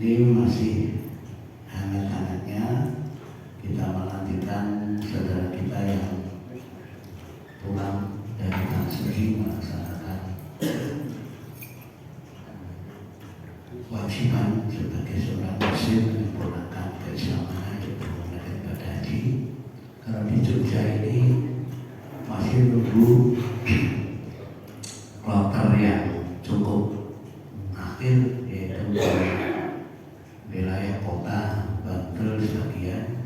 Ini masih hangat-hangatnya kita menantikan saudara kita yang pulang dari Tanah Suci melaksanakan kewajiban sebagai seorang muslim menyempurnakan keislaman yaitu menunaikan ibadah haji. Kalau di Jogja ini masih nunggu kloter yang cukup akhir, yaitu wilayah kota Bantul sebagian.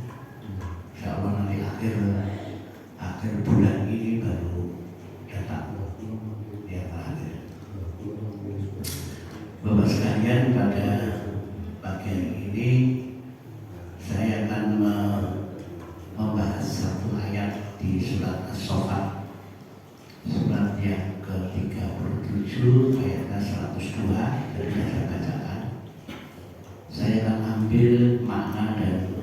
Insya Allah nanti akhir bulan ini baru datang yang terakhir. Bapak sekalian, pada bagian ini saya akan membahas satu ayat di surat As-Saffat, surat yang ke-37 ayatnya 102 dari saya bacakan. Saya akan ambil makna dan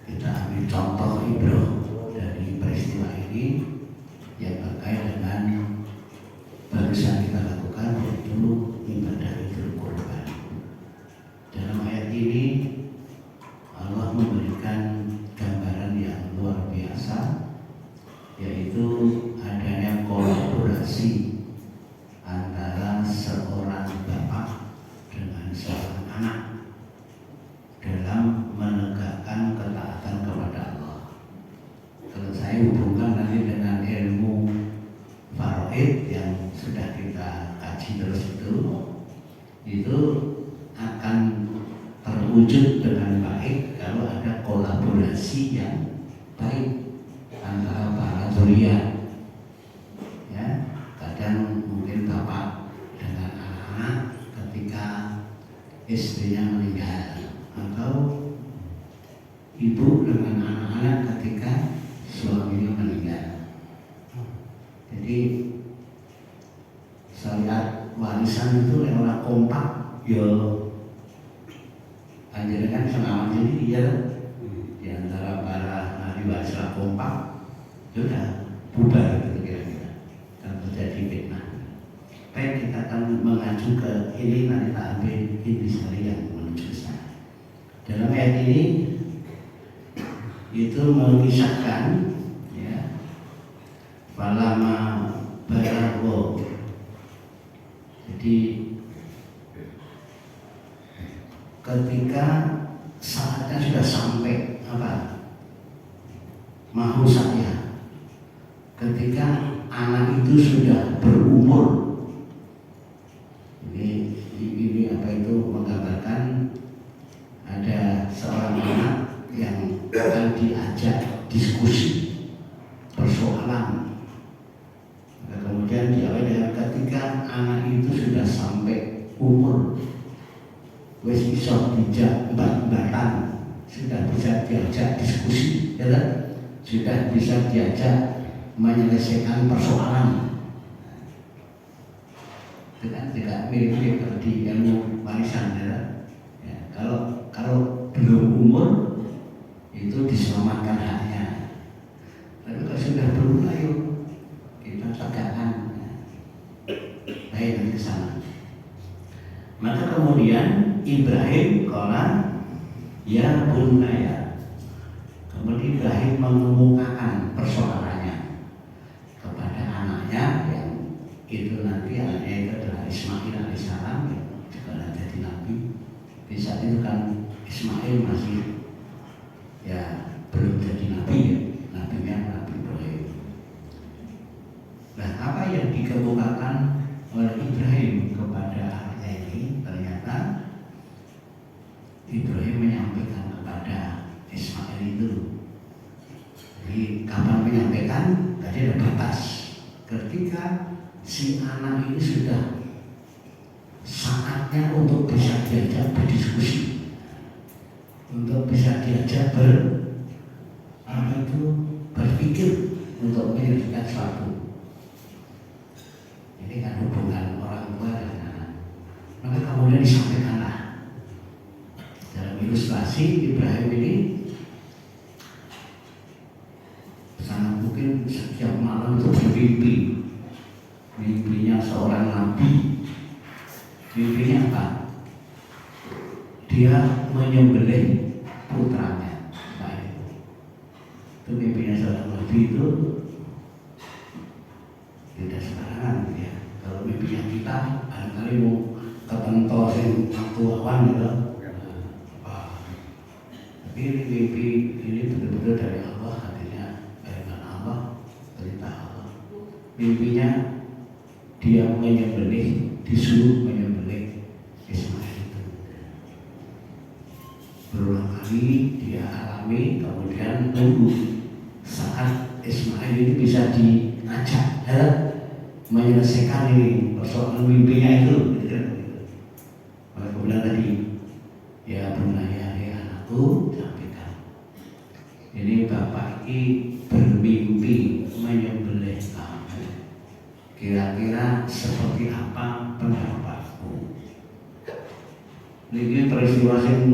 kita ambil contoh ibrah dari peristiwa ini yang terkait dengan barusan kita lakukan, yaitu ibadah Idul Kurban. Dalam ayat ini Allah memberikan gambaran yang luar biasa, yaitu adanya kolaborasi antara seorang bapak dengan seorang anak dalam menegakkan ketaatan kepada Allah. Kalau saya hubungkan nanti dengan ilmu faraid yang sudah kita kaji terus itu akan terwujud dengan baik kalau ada kolaborasi yang baik antara para zuriat. Ya, kadang mungkin bapak dengan anak-anak ketika istrinya meninggal, atau ibu dengan anak-anak ketika suaminya meninggal. Jadi syariat warisan itu yang orang kompak, ya anjirkan sengaman jadi ya di antara para ahli waris kompak, sudah bubar gitu kira-kira, dan terjadi fitnah. Baik, kita akan mengacu ke ini, nanti kita ambil intisari yang menuju ke sana. Dalam ayat ini itu mengisahkan, ya, falama balagho. Jadi ketika saatnya sudah sampai mahu saya, ketika anak itu sudah berumur. Ini menggambarkan ada seorang anak yang akan diajak diskusi persoalan. Nah, kemudian diawali dengan ketika anak itu sudah sampai umur wis iso dijak mbak-mbatan, sudah bisa diajak diskusi, ya kan? Sudah bisa diajak menyelesaikan persoalan. Tidak mirip kalau di ilmu warisan, ya. Kalau belum umur itu diselamatkan haknya. Tapi kalau sudah berumur, ayo kita tegakkan. saya nanti ke sana. Maka kemudian Ibrahim qala ya bunaya. Kemudian Ibrahim mengemukakan persoalannya kepada anaknya yang itu nanti anaknya itu adalah Ismail alaihissalam yang juga jadi nabi. Di saat itu kan Ismail masih ya belum jadi nabi ya, nabinya Nabi Ibrahim. Nah, apa yang dikemukakan oleh Ibrahim kepada anaknya ini, ternyata Ibrahim menyampaikan kepada Ismail itu. Jadi kapan menyampaikan? Tadi ada batas. Ketika si anak ini sudah saatnya untuk bisa diajak berdiskusi, untuk bisa diajak berpikir untuk menyelesaikan sesuatu. Ini kan hubungan orang tua dengan anak. Maka kemudian disampaikanlah dalam ilustrasi Ibrahim ini sangat mungkin setiap malam itu bermimpi. Mimpinya seorang nabi. Mimpinya apa? Dia menyembelih putranya. Itu mimpinya seorang nabi itu tidak sembarangan ya. Kalau mimpinya kita barangkali mau kepentosin waktu awan gitu. Tapi mimpi ini betul-betul dari Allah, artinya firman Allah, perintah Allah. Mimpinya dia menyembelih, disuruh menyembelih Ismail itu. Berulang kali dia alami, kemudian tunggu saat Ismail ini bisa diajak menyelesaikan ini persoalan mimpinya itu. Maka kemudian tadi ya bunaya anakku, sampaikan ini bapak ini bermimpi menyembelih kamu. Kira-kira seperti apa pendapatku? Ini peristiwa yang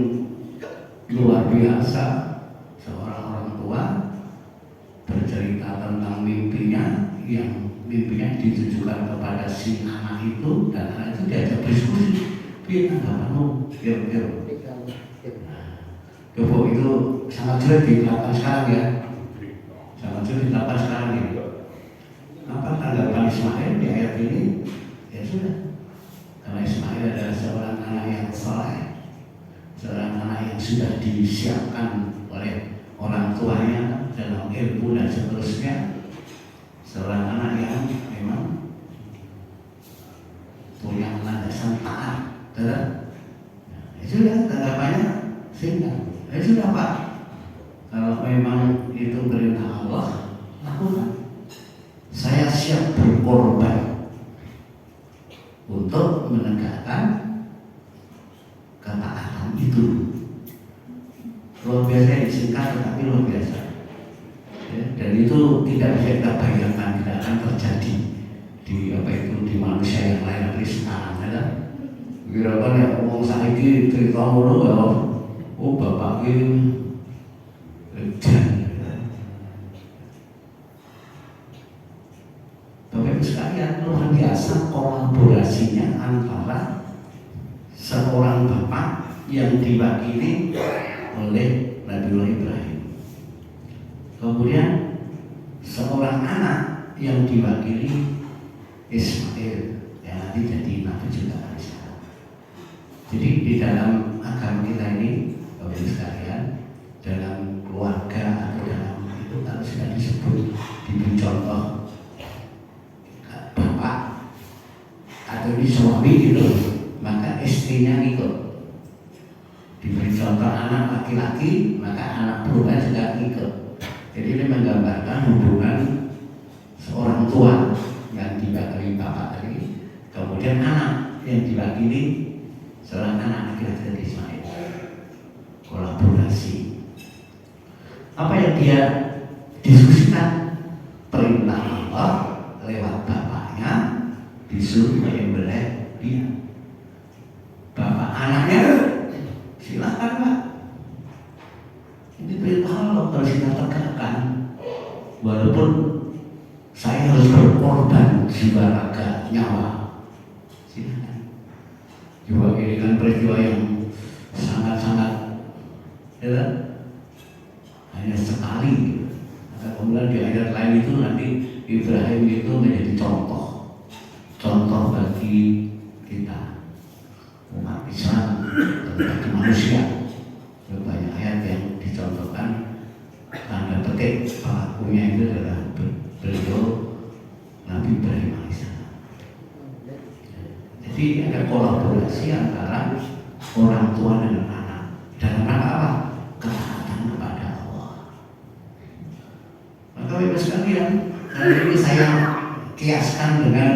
luar biasa. Seorang orang tua bercerita tentang mimpinya, yang mimpinya ditujukan kepada si anak itu, dan anak itu diajak diskusi. Biar tanggapanmu, coba itu sangat sulit dilakukan sekarang ya, sangat sulit dilakukan sekarang ya. Apa tanggapan Ismail di ayat ini? Ya sudah, karena Ismail adalah seorang anak yang saleh, seorang anak yang sudah disiapkan oleh orang tuanya dalam ilmu dan seterusnya, seorang anak yang memang punya landasan taat. Ya sudah, tanggapannya singkat. Ya sudah Pak, kalau memang itu perintah Allah, lakukan. Saya siap berkorban untuk menegakkan ketaatan itu. Luar biasa, disingkat tetapi luar biasa ya, dan itu tidak bisa kita bayangkan, tidak akan terjadi di di manusia yang lain dari sekarang ya. Kira-kira ya ngomong saiki cerita ngono ya, oh bapak ini Bapak Ibu sekalian, luar biasa kolaborasinya antara seorang bapak yang diwakili oleh Nabiullah Ibrahim, kemudian seorang anak yang diwakili Ismail yang nanti jadi nabi juga alaihissalam. Jadi di dalam agama kita ini, Bapak Ibu sekalian, dalam keluarga atau dalam itu kalau sudah disebut diberi contoh bapak atau di suami gitu, maka istrinya ikut. Diberi contoh anak laki-laki, maka anak perempuan juga ikut. Jadi ini menggambarkan hubungan seorang tua yang diwakili bapak tadi, kemudian anak yang diwakili seorang anak laki-laki dari Ismail. Kolaborasi. Apa yang dia diskusikan? Perintah Allah lewat bapaknya disuruh menyembelih dia. Bapak anaknya, silakan Pak. Ini perintah Allah harus kita tegakkan. Walaupun saya harus berkorban jiwa, raga, nyawa, memberikan peristiwa yang sangat-sangat ya, hanya sekali. Nah, kemudian di ayat lain itu nanti Ibrahim itu menjadi contoh bagi kita umat Islam, bagi manusia. Banyak ayat yang dicontohkan, tanda petik pelakunya itu adalah beliau Nabi Ibrahim alaihissalam. Jadi ada kolaborasi antara orang tua dengan anak dalam rangka apa? Ketaatan kepada Allah. Maka Bapak sekalian, kali ini saya kiaskan dengan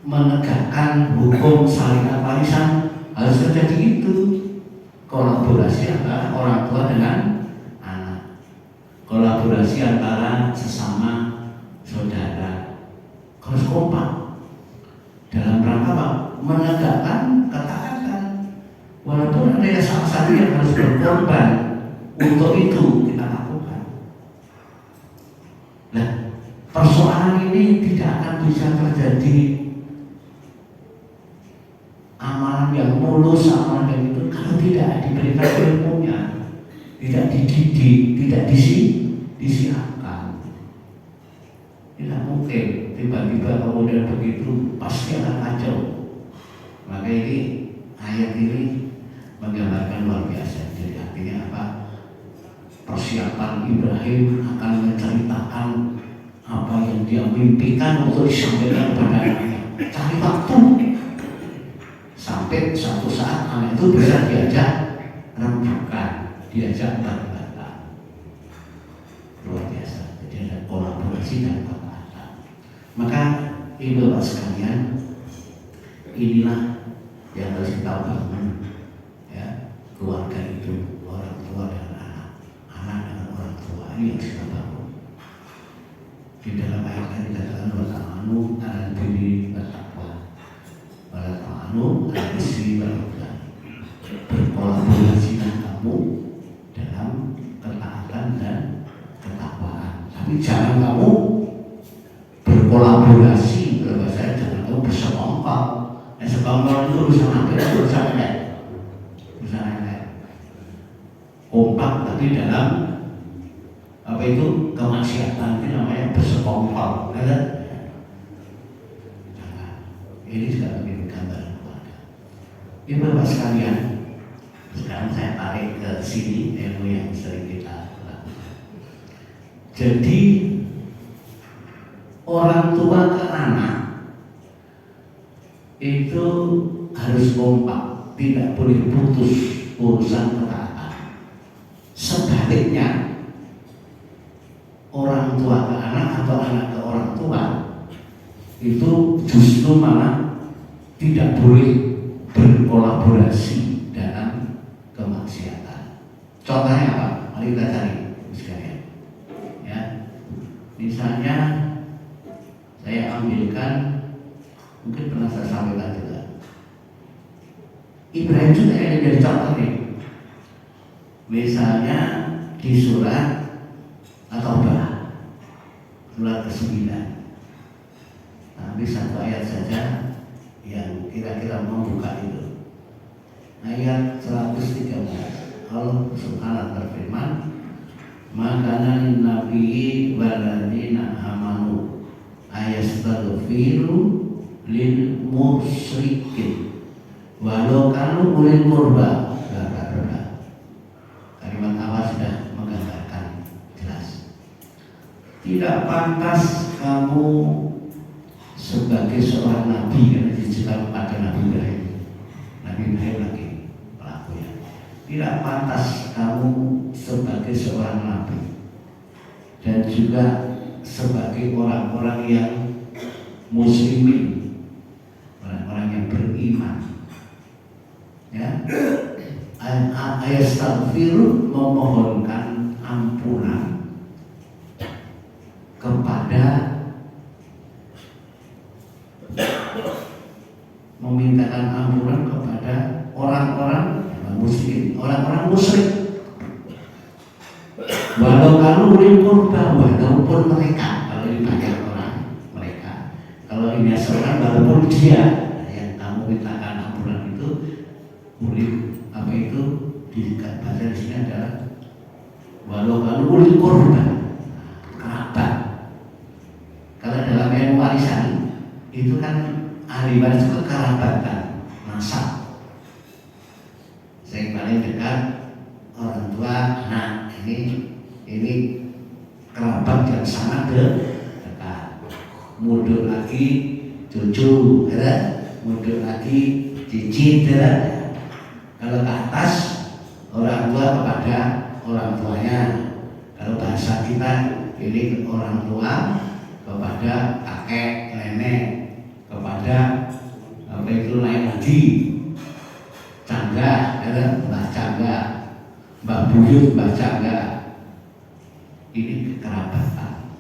menegakkan hukum syariat warisan harus terjadi itu. Kolaborasi antara orang tua dengan anak, kolaborasi antara sesama saudara, harus kompak dalam rangka apa? Menegakkan ketaatan. Walaupun ada salah satu yang harus berkorban, untuk itu kita lakukan. Nah, persoalan ini tidak akan bisa terjadi amalan yang mulus, amalan yang itu kalau tidak diberikan ilmunya, tidak dididik, tidak disiapkan. Tidak mungkin tiba-tiba kemudian begitu pasti akan kacau. Maka ini ayat ini menggambarkan luar biasa. Jadi artinya apa? Persiapan Ibrahim akan menceritakan apa yang dia mimpikan untuk disampaikan kepada anaknya. Cari waktu sampai suatu saat anak itu bisa diajak rembukan, diajak bantah. Luar biasa. Jadi ada kolaborasi dan ketaatan. Maka ibu bapak sekalian, inilah yang harus kita bangun, ya, keluarga itu, orang tua dan anak, anak dengan orang tua, ini yang kita bangun. Di dalam ayat yang dikatakan berta'anu ala birri wa taqwa, berta'anu ala isri wa taqwa, berkolaborasilah kamu dalam ketaatan dan ketakwaan. Tapi jangan kamu berkolaborasi, kalau bahasa jangan kamu bersekongkol. Sekongkol itu urusan apa? Urusan lain. Kompak tapi dalam apa itu kemaksiatan, itu namanya bersekongkol. Ini juga menjadi gambaran keluarga. Ibu bapak sekalian, sekarang saya tarik ke sini ilmu yang sering kita lakukan. Jadi orang tua ke anak itu harus kompak, tidak boleh putus urusan ketaatan. Sebaliknya, orang tua ke anak atau anak ke orang tua itu justru malah tidak boleh berkolaborasi dalam kemaksiatan. Contohnya apa? Mari kita cari sekalian. Ya, misalnya saya ambilkan, mungkin pernah saya sampaikan juga. Ibrahim juga yang jadi contoh nih. Misalnya di surat At-Taubah, surat ke-9. Tapi satu ayat saja yang kira-kira membuka itu. Ayat 113. Allah Subhanahu berfirman, "Makanan nabiyyi waladina amanu ayastaghfiru lil musyrikin walau kanu ulil qurba." Kalimat awal sudah menggambarkan jelas. Tidak pantas kamu sebagai seorang nabi yang diceritakan pada Nabi Ibrahim. Nabi Ibrahim lagi pelakunya. Tidak pantas kamu sebagai seorang nabi dan juga sebagai orang-orang yang muslimin, orang-orang yang beriman. Ya, ayastaghfiru memohonkan ampunan kepada, memintakan ampunan kepada orang-orang muslim, orang-orang musyrik. Walau kamu ulil qurba, walaupun mereka, kalau ini banyak orang mereka, kalau ini seorang walaupun dia yang kamu mintakan ampunan kulit apa itu di bahasa di sini adalah walau ulil korban, kerabat. Kalau dalam ilmu warisan itu kan ahli waris itu kekerabatan, nasab. Yang paling dekat orang tua, anak, ini kerabat yang sangat dekat. Mundur lagi cucu, ya? Mundur lagi cicit, ya? Kalau ke atas orang tua kepada orang tuanya. Kalau bahasa kita ini orang tua kepada kakek, nenek, kepada apa itu lain lagi, cangga, mbah cangga, mbah buyut, mbah cangga. Ini kekerabatan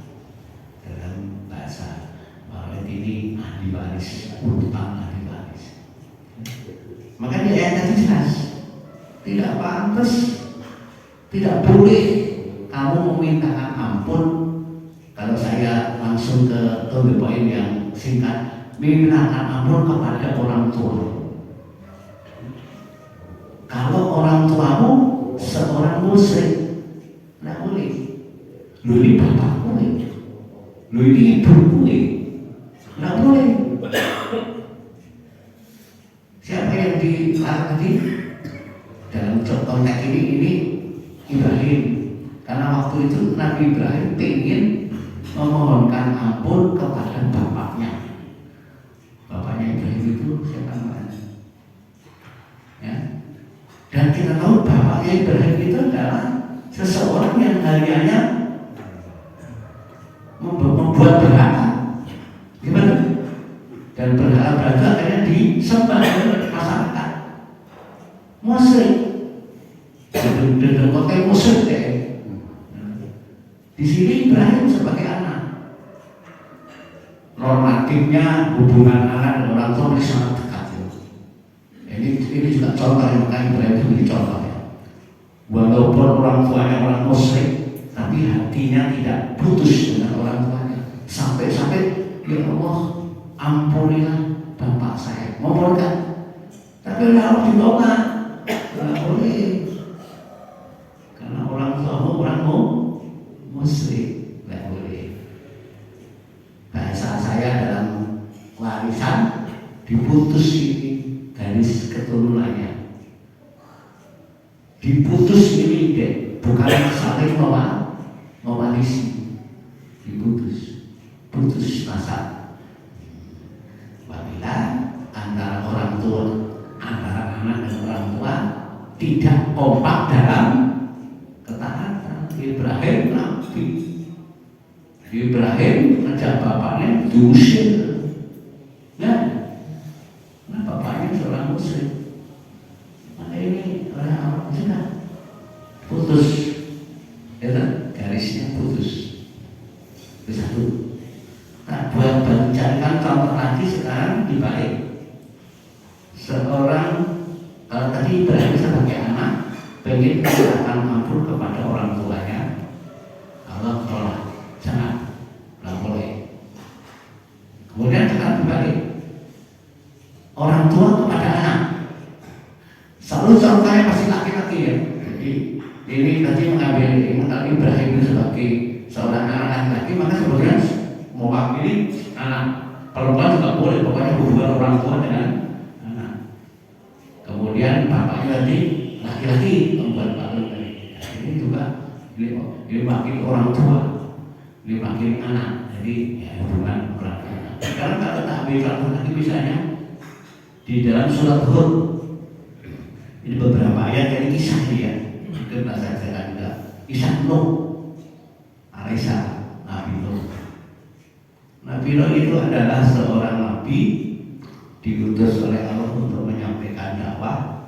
dalam bahasa Marawet ini ahli waris, urutan ahli waris. Makanya ayat tadi jelas, tidak pantas, tidak boleh kamu memintakan ampun. Kalau saya langsung ke poin yang singkat, memintakan ampun kepada orang tua. Kalau orang tuamu seorang musyrik, tidak boleh. Lu ini bapakmu, lu ini ibumu, tidak boleh. Siapa yang dilarang tadi? Dalam konteks ini Ibrahim, karena waktu itu Nabi Ibrahim ingin memohonkan ampun kepada bapaknya. Bapaknya Ibrahim itu siapa namanya? Ya. Dan kita tahu bapaknya Ibrahim itu adalah seseorang yang hariannya membuat berhala. Gimana? Dan berhala akhirnya disembah oleh masyarakat. Musyrik. Dan konteks musyrik deh. Di sini Ibrahim sebagai anak, normatifnya hubungan anak dan orang tua ini sangat dekat. Ini juga contoh yang makanya Ibrahim itu menjadi contoh ya. Walaupun orang tuanya orang musyrik, tapi hatinya tidak putus dengan orang tuanya. Sampai-sampai ya Allah ampunilah bapak saya. Ngomong kan? Tapi kalau ditolak, nggak boleh. Karena orang tuamu orangmu musyrik, nggak boleh. Bahasa saya dalam warisan diputus ini garis keturunannya, diputus ini deh, bukan saling mewarisi, putus nasab. Apabila antara orang tua, antara anak dan orang tua tidak kompak dalam ketaatan. Ibrahim ngajak bapaknya diusir. Nah bapaknya seorang muslim. Maka ini oleh Allah sudah putus, ya, garisnya putus. Itu satu. Nah, buat carikan contoh lagi sekarang dibalik. Seorang kalau tadi Ibrahim sebagai anak pengen memintakan ampun kepada orang tuanya, Allah tolak, jangan, nggak boleh. Kemudian sekarang dibalik, orang tua kepada anak, selalu contohnya pasti laki-laki ya. Jadi ini tadi mengambil Ibrahim itu sebagai seorang anak laki-laki, maka sebenarnya mewakili anak perempuan juga boleh, pokoknya hubungan orang tua dengan anak. Kemudian bapaknya tadi laki-laki membuat baru tadi. Ini juga ini wakil orang tua, ini wakil anak. Jadi ya, hubungan orang tua. Sekarang kalau tak ambil contoh lagi misalnya di dalam surat Hud, ini beberapa ayat dari kisah dia. Itu bahasa saya juga kisah Nuh alaihissalam, Nabi Nuh. Nabi Nuh itu adalah seorang nabi diutus oleh Allah untuk menyampaikan dakwah.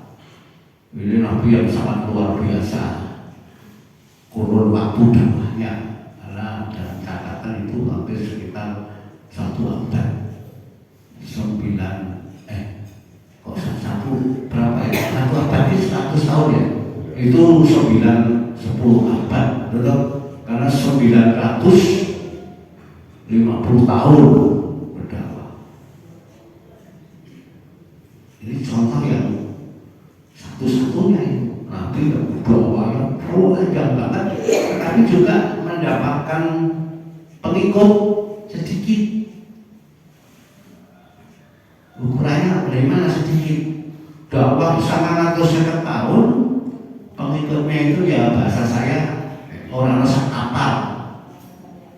Ini nabi yang sangat luar biasa, kurun waktu dakwahnya, karena dalam catatan itu hampir sekitar 1 abad, 1 abad itu 100 tahun ya, itu 10 abad, betul? Karena 950 tahun berdakwah. Ini contoh yang tetapi juga mendapatkan pengikut sedikit. Ukurannya bagaimana sedikit? Dakwah sama 150 tahun, pengikutnya itu ya bahasa saya orang rasa kapal.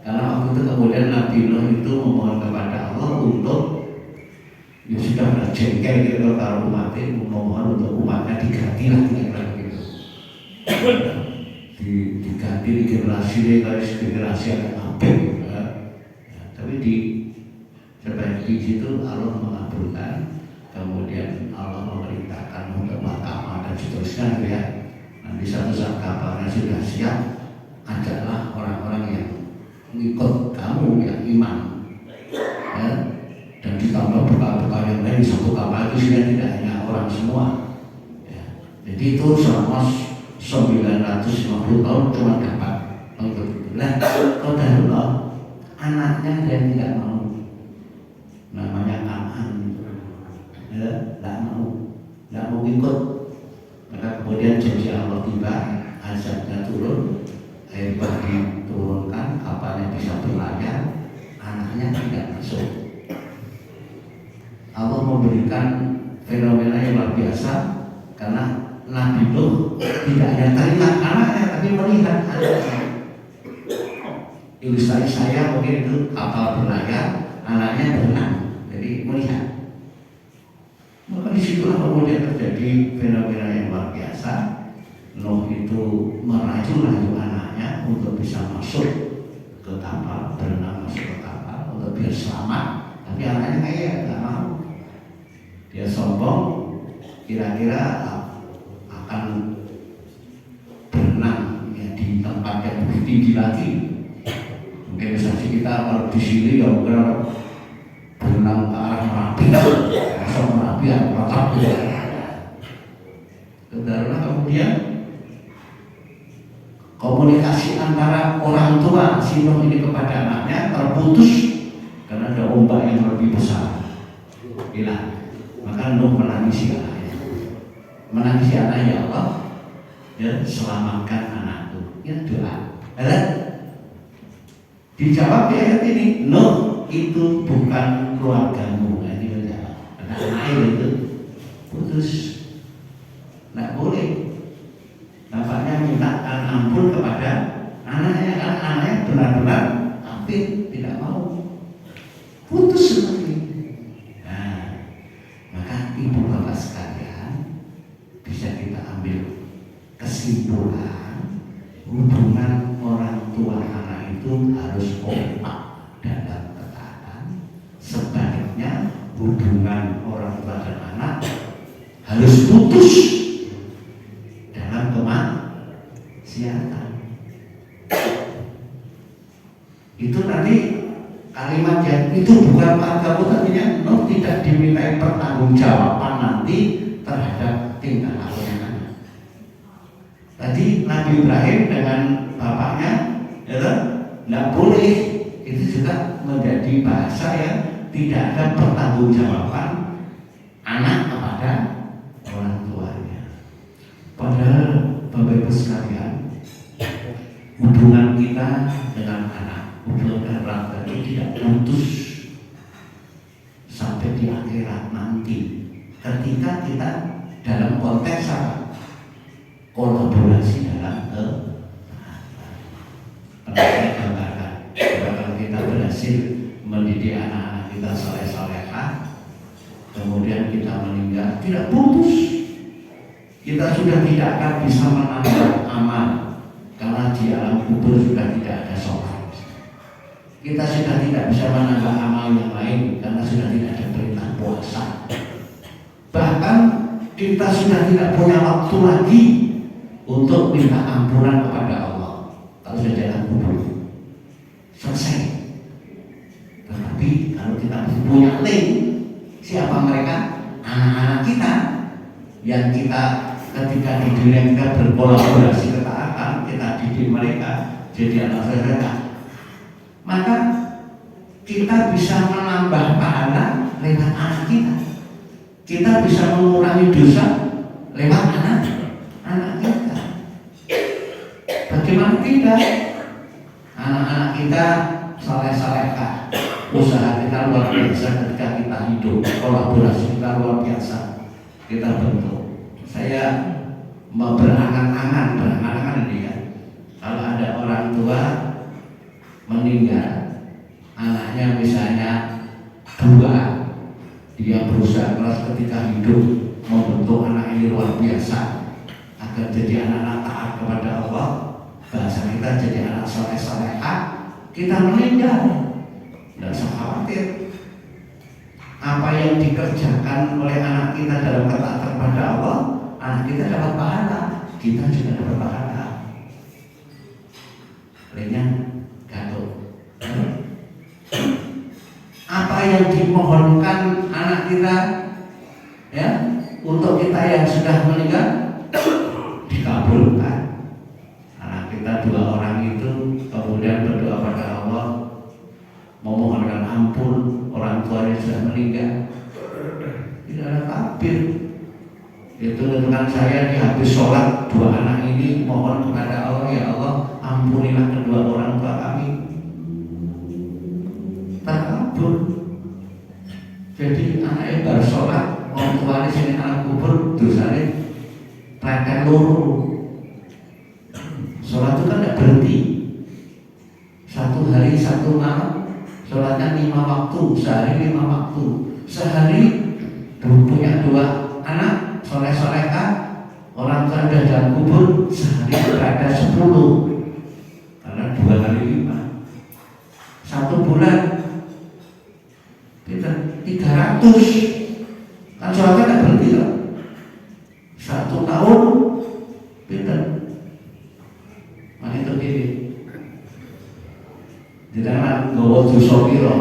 Karena waktu itu kemudian Nabi Nuh itu memohon kepada Allah untuk ya sudah jengkel gitu kalau umatnya memohon untuk umatnya diganti lah kira-kira gitu. Diganti di generasi yang apik ya. Tapi seperti situ Allah mengabulkan, kemudian Allah memerintahkan untuk mahkamah dan seterusnya ya. Nanti satu saat kapalnya sudah siap, ajaklah orang-orang yang mengikut kamu yang iman ya. Dan ditambah bekal-bekal yang lain di satu kapal itu sudah tidak hanya orang semua ya. Jadi itu selama 950 tahun cuma dapat pengikut itu. Nah, qadarullah anaknya dia tidak mau, namanya Aman ya, tidak mau ikut. Maka kemudian janji Allah tiba, azabnya turun, air bah diturunkan, kapalnya bisa berlayar, anaknya tidak masuk. Allah memberikan fenomena yang luar biasa karena Nabi Nuh tidak hanya terlihat anaknya tapi melihat anaknya. Ilustrasi saya mungkin itu kapal berlayar, anaknya berenang, jadi melihat. Maka disitulah kemudian terjadi fenomena yang luar biasa. Nuh itu merayu-rayu anaknya untuk bisa masuk ke kapal, berenang masuk ke kapal untuk biar selamat. Tapi anaknya kayak nggak mau. Dia sombong, kira-kira akan berenang ya, di tempat yang lebih tinggi lagi. Mungkin misalnya kita kalau di sini ya mungkin berenang ke arah Merapi, masuk Merapi ya protap gitu. Karena kemudian komunikasi antara orang tua si Nuh ini kepada anaknya terputus karena ada ombak yang lebih besar. Hilang. Maka Nuh menangisi anaknya. Menangisi anaknya, ya Allah, ya selamatkan anakku. Ya doa. Dijawab di ayat ini, Nuh itu bukan keluargamu. Nah, ini menjawab. Karena air itu putus, nggak boleh. Bapaknya mintakan ampun kepada anaknya karena anaknya benar-benar kafir, tidak mau. Putus seperti ini. Nah, maka ibu bapak sekalian bisa kita ambil kesimpulan hubungan orang tua anak itu harus kompak dalam ketaatan. Sebaliknya hubungan orang tua dan anak harus putus dalam kemaksiatan. Itu nanti kalimat yang itu bukan keluargamu, artinya Nuh tidak dimintai pertanggungjawaban nanti terhadap tingkah lakunya. Tadi Nabi Ibrahim dengan bapaknya, ya, tidak boleh. Itu juga menjadi bahasa yang tidak ada pertanggungjawaban anak kepada orang tuanya. Padahal Bapak Ibu sekalian, hubungan kita dengan anak, hubungan orang tua itu tidak putus sampai di akhirat nanti. Ketika kita dalam konteks apa? Kolaborasi dalam pernah saya gambarkan kalau kita berhasil mendidik anak-anak kita soleh-solehah, kemudian kita meninggal tidak putus. Kita sudah tidak akan bisa menambah amal karena di alam kubur sudah tidak ada sholat. Kita sudah tidak bisa menambah amal yang lain karena sudah tidak ada perintah puasa. Bahkan kita sudah tidak punya waktu lagi untuk minta ampunan kepada Allah kalau sudah dalam kubur. Selesai. Tetapi kalau kita masih punya link, siapa mereka? Anak-anak kita yang kita ketika di dunia kita berkolaborasi ketaatan, kita didik mereka jadi anak mereka. Maka kita bisa menambah pahala lewat anak kita. Kita bisa mengurangi dosa lewat anak kita. Bagaimana biasa ketika kita hidup, kolaborasi kita luar biasa kita bentuk. Saya berangan-angan ini ya, kalau ada orang tua meninggal, anaknya misalnya 2, dia berusaha keras ketika hidup membentuk anak ini luar biasa agar jadi anak-anak taat kepada Allah, bahasa kita jadi anak soleh-solehah. Kita meninggal, tidak usah khawatir. Apa yang dikerjakan oleh anak kita dalam ketaatan kepada Allah, anak kita dapat pahala, kita juga dapat pahala. Lainnya gaduh. Apa yang dimohonkan anak kita, ya, untuk kita yang sudah meninggal dikabulkan. Anak kita 2 orang itu kemudian berdoa pada Allah, memohonkan ampun orang tuanya sudah meninggal, tidak ada takbir. Itu dengan saya di habis sholat 2 anak ini mohon kepada Allah, ya Allah ampunilah kedua orang tua kami. Takabur. Jadi anaknya baru sholat, orang tuanya sini anak kubur, dosanya praktek loro. Sholat itu kan tidak berhenti, 1 hari 1 malam, sholatnya 5 waktu, sehari 5 waktu. Sehari punya 2 anak soleh-solehah, orang tua ada dalam kubur, sehari berada 10, karena 2 kali 5, 1 bulan kita 300, kan sholatnya tidak berhenti loh. 1 tahun kita itu gini, tidak nggawa dosa piro,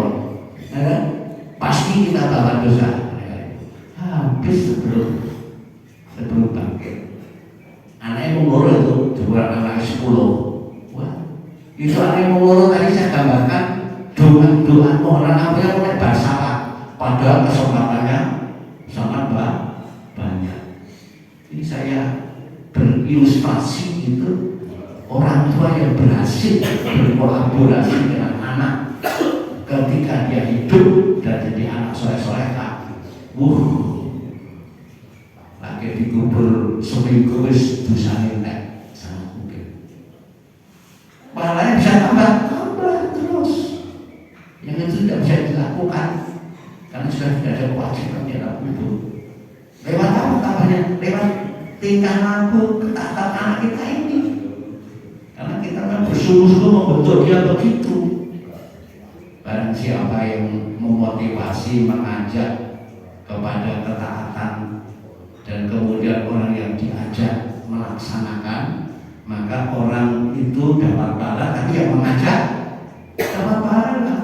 ya, pasti kita bakal dosa. Habis sebelum bangkit. Anaknya umur itu juga anak 10. Wah, itu anaknya umur tadi saya gambarkan doa orang apa yang mulai bersalah, padahal kesempatannya sangat banyak. Ini saya berilustrasi itu orang tua yang berhasil berkolaborasi dengan anak ketika dia hidup dan jadi anak soleh-solehah. Lagi dikubur seminggu wis dosane entek, sangat mungkin. Pahalanya bisa tambah terus. Yang itu tidak bisa dilakukan karena sudah tidak ada kewajiban di dalam kubur. Lewat apa tambahnya? Lewat tingkah laku ketaatan anak kita ini. Karena kita kan bersungguh-sungguh membentuk dia begitu. Barang siapa yang memotivasi, mengajak kepada ketaatan dan kemudian orang yang diajak melaksanakan, maka orang itu dapat pahala, tapi yang mengajak dapat pahala.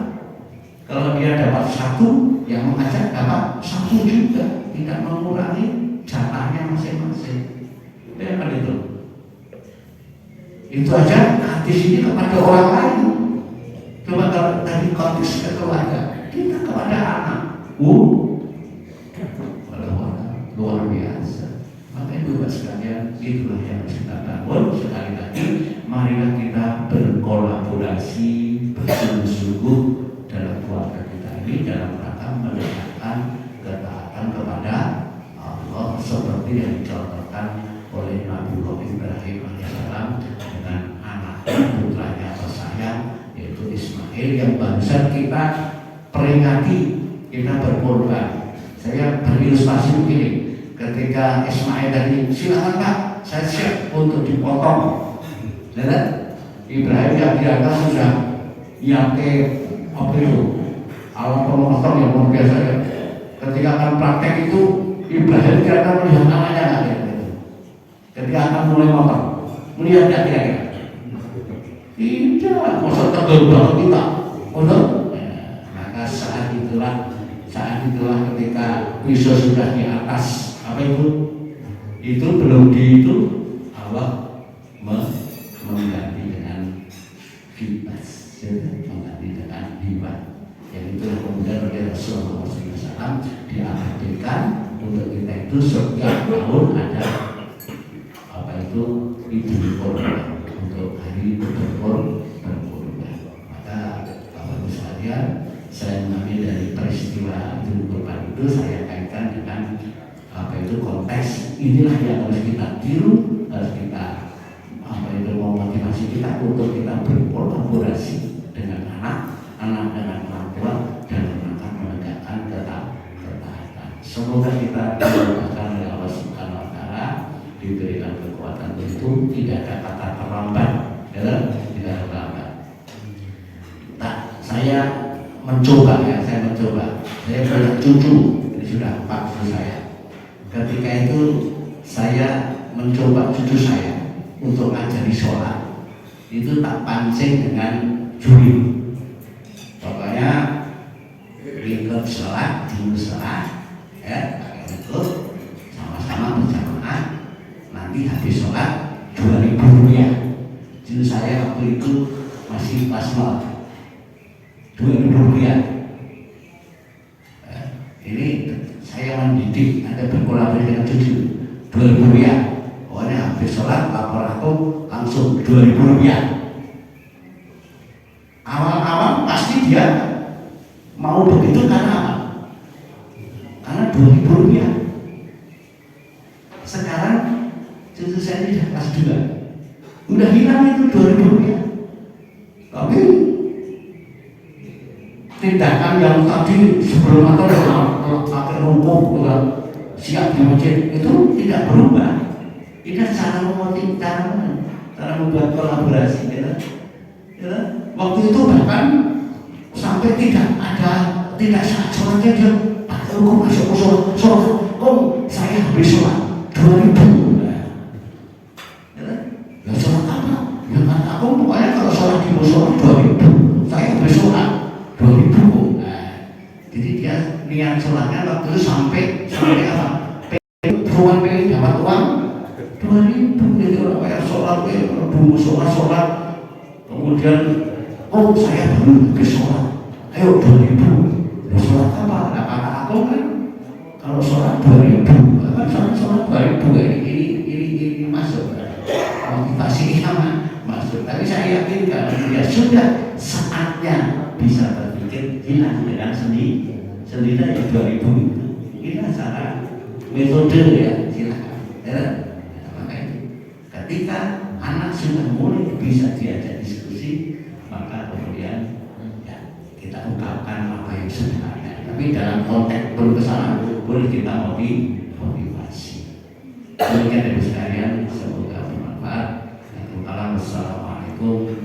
Kalau dia dapat 1, yang mengajak dapat 1 juga, tidak mengurangi jatahnya masing-masing. Ya kan itu. Itu aja hadis ini kepada orang lain. Coba kalau tadi konteks ke keluarga, kita kepada anak. Luar biasa. Maka itu sekalian, itulah yang harus kita bangun. Sekali lagi, marilah kita berkolaborasi bersungguh-sungguh dalam keluarga kita ini dalam rangka mendekatkan ketaatan kepada Allah seperti yang dicontohkan oleh Nabi Ibrahim alaihissalam dengan anak putranya tersayang yaitu Ismail yang barusan kita peringati, kita berkorban. Saya berilustrasi begini, ketika Ismail tadi silakan Pak, saya siap untuk dipotong. Dan Ibrahim yang dianggap sudah nyampe apa itu alam pemotong yang luar biasa ya. Ketika akan praktek itu Ibrahim kira-kira melihat anaknya nggak ya? Ketika akan mulai motong, melihat nggak kira-kira? Tidak, masa tegal banget kita, betul? Maka saat itulah ketika pisau sudah di atas apa itu belum di itu Allah mengganti dengan kibas, mengganti dengan hibat, yang itu kemudian oleh Rasulullah SAW diabadikan untuk kita itu setiap tahun ada apa itu Idul Kurban, untuk hari berkurban. Maka Bapak Ibu sekalian, saya mengambil dari peristiwa itu saya kaitkan dengan apa itu konteks inilah yang harus kita tiru, harus kita apa itu memotivasi kita untuk kita berkolaborasi dengan anak dengan orang tua dan menegakkan ketaatan. Semoga kita dimudahkan oleh Allah Subhanahu Wa Taala, diberikan kekuatan itu, tidak ada kata terlambat, ya, tidak terlambat. Saya mencoba, saya punya cucu, ini sudah 4 cucu saya. Ketika itu saya mencoba cucu saya untuk ngajari sholat, itu tak pancing dengan juri. Pokoknya ikut sholat, dulu sholat, ya, ikut sama-sama berjamaah. Nanti habis sholat 2.000 rupiah. Cucu saya waktu itu masih kelas 0. 2.000 rupiah. Ini saya mendidik, ada berkolaborasi dengan cucu. 2.000 rupiah. Pokoknya habis sholat lapor aku langsung 2.000 rupiah. Awal-awal pasti dia mau begitu karena apa? Karena 2.000 rupiah. Sekarang cucu saya ini sudah kelas 2. Udah hilang itu 2.000 rupiah. Tapi tindakan yang tadi sebelum atau pakai rumput siap di masjid itu tidak berubah. Ini cara memotivasi, cara membuat kolaborasi, ya. Waktu itu bahkan sampai tidak sholatnya dia pakai hukum masuk sholat, saya habis sholat 2.000. Ya sholat apa? Ya kata aku pokoknya kalau sholat di musola 2.000, saya habis sholat 2.000. Jadi dia niat sholatnya waktu itu sampai apa? Ruang pengen dapat uang 2.000. Jadi orang kayak sholat, sholat, kemudian saya belum habis sholat, ayo 2.000. Sholat apa? Nah, kata aku kan kalau sholat 2.000, kan sholat 2.000 ini masuk motivasi masuk. Tapi saya yakin kalau dia sudah saatnya bisa berpikir hilang dengan sendiri yang 2.000 itu. Inilah cara metode, ya, silakan. Ya, makanya ketika anak sudah mulai bisa diajak diskusi, maka kemudian ya, kita ungkapkan apa yang sebenarnya. Tapi dalam konteks berkesalahan boleh kita motivasi. Demikian Ibu sekalian, semoga bermanfaat. Assalamualaikum